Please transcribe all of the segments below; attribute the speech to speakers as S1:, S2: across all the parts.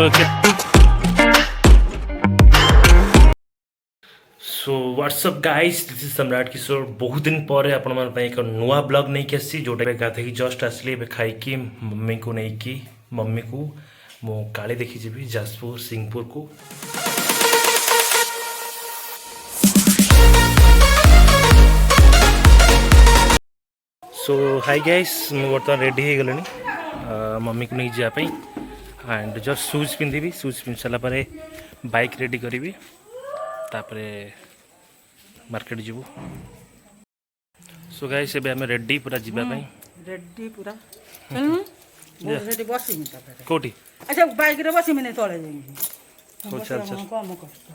S1: So what's up guys, this is सम्राट किशोर। बहुत दिन पर आपण एक नुआ ब्लॉग नहीं कि आसी जोटा गाधे जस्ट आसली खाई मम्मी को नहीं कि मम्मी को मु काली देखी जी जाजपुर सिंहपुर को। सो हाय गाइस, मुझे बर्तमान रेडी हो गली मम्मी को नहीं जावाई एंड जस्ट शूज पिंधि। शूज पिंधि सारापर बाइक रेडी करी तापरे मार्केट जीवु। सो गाइस एबे हमें रेडी पूरा जीवा पई
S2: रेडी पूरा बसिमी
S1: कोठी।
S2: अच्छा बाइक रे बसिमी नहीं तले जाइमी
S1: चल चल
S2: कम कष्ट।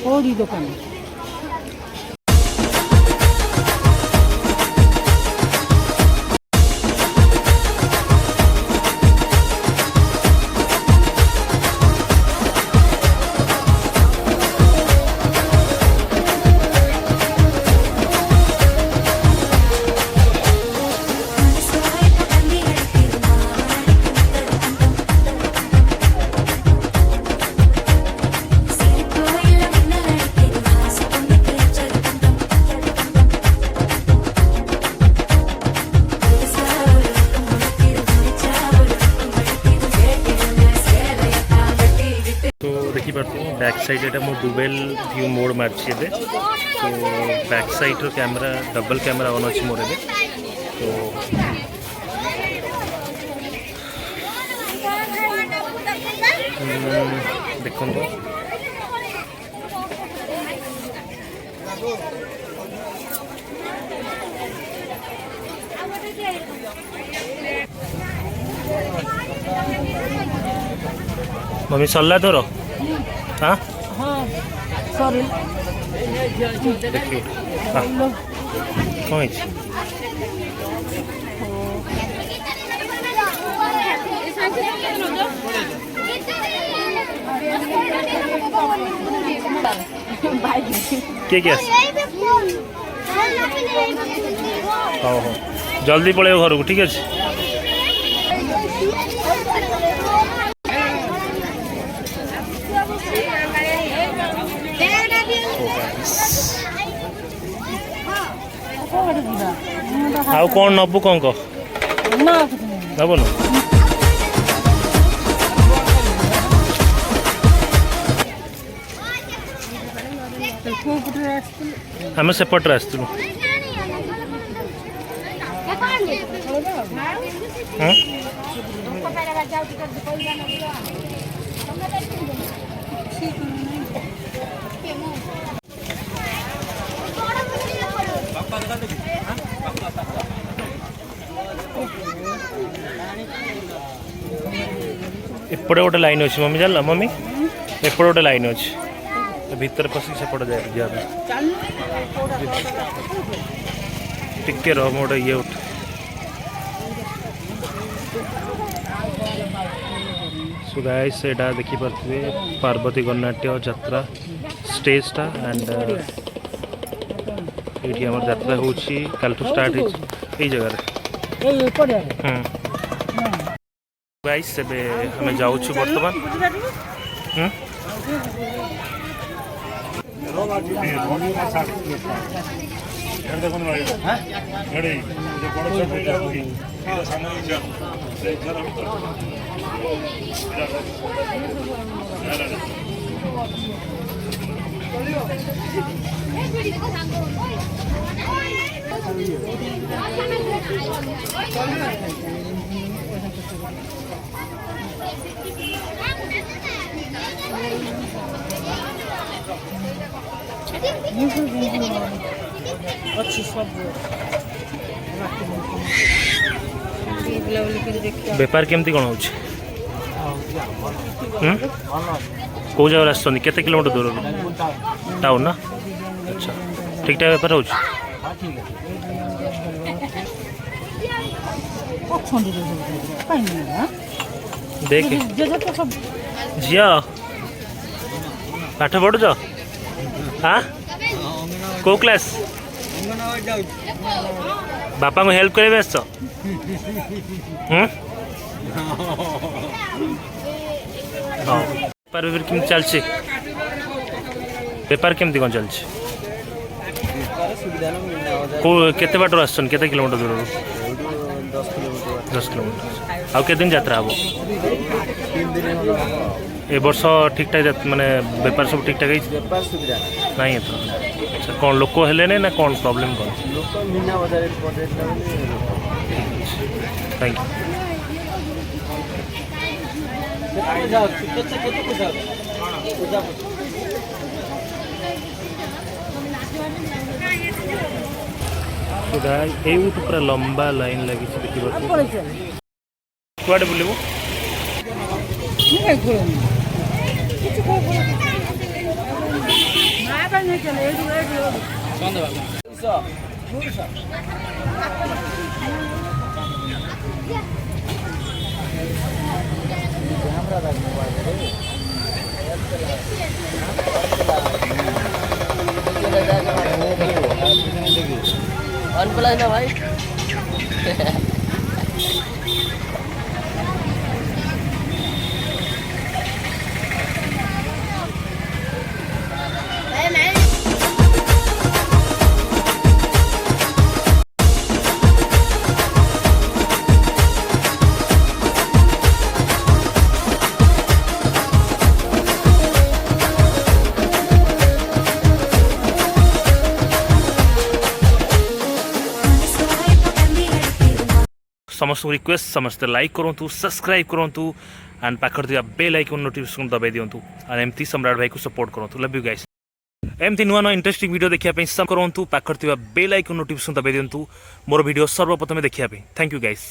S2: ओडी दुकान
S1: बैक साइड एटा मो डुबेल व्यू मोड मारछि एबे। तो बैक साइड रो कैमरा डबल कैमरा ऑन अछि मोर एबे। तो देखो मम्मी सरला तोर हाँ
S2: सॉरी
S1: देखिए कौन क्या हाँ हाँ जल्दी पड़े घर को ठीक है। आउ कौन नबू कौन कह नबू न आम सेपटे आसलु एपटे गोटे लाइन अच्छी मम्मी जान मम्मी एपटे गोटे लाइन अच्छी भीतर पशिक सेपट जाए टिके रह मोटे ये उठ। सो गाइस एटा देखि पारथि पार्वती गणनाट्य यात्रा स्टेजटा एंड ये हमर यात्रा होची काल तो स्टार्ट है जगह रे। गाइस एबे हमें जाऊ छु वर्तमान
S2: अच्छी सब
S1: बेपार केमती कौन हो कौ जगह आसुँच केते किलोमीटर दूर टाउन ना अच्छा ठीक ठाक बेपार हो देख झिया पाठ पढ़ुच हाँ कौ क्लास बापा को हेल्प करे आस बेपार केमती चलछि बेपार केमती कौन चलछि केते बाटर आसन केते किलोमीटर दूर 10 किलोमीटर आउ के दिन यात्रा हम ए वर्ष ठीक ठाक माने बेपार सब ठीक ठाक नहीं तो अच्छा कौन लोक हेले ना कौन प्रॉब्लम कौन थैंक यू पूरा लंबा लाइन लगी कुआडे बुलू
S3: ना भाई
S1: समस्त रिक्वेस्ट समस्ते लाइक करूँ सब्सक्राइब करूँ एंड पाखर दिया बेल आइकन नोटिफिकेशन दबाई दिंतु और एमती सम्राट भाई को सपोर्ट करूँ लव यू गाइस एमती नुआ नुआ इंटरेस्टिंग वीडियो देखिए सब करूँ पाखर दिया बेल आइकन नोटिफिकेशन दबाई दिंतु मोर वीडियो सर्वप्रथमे देखिए थैंक यू गाइस।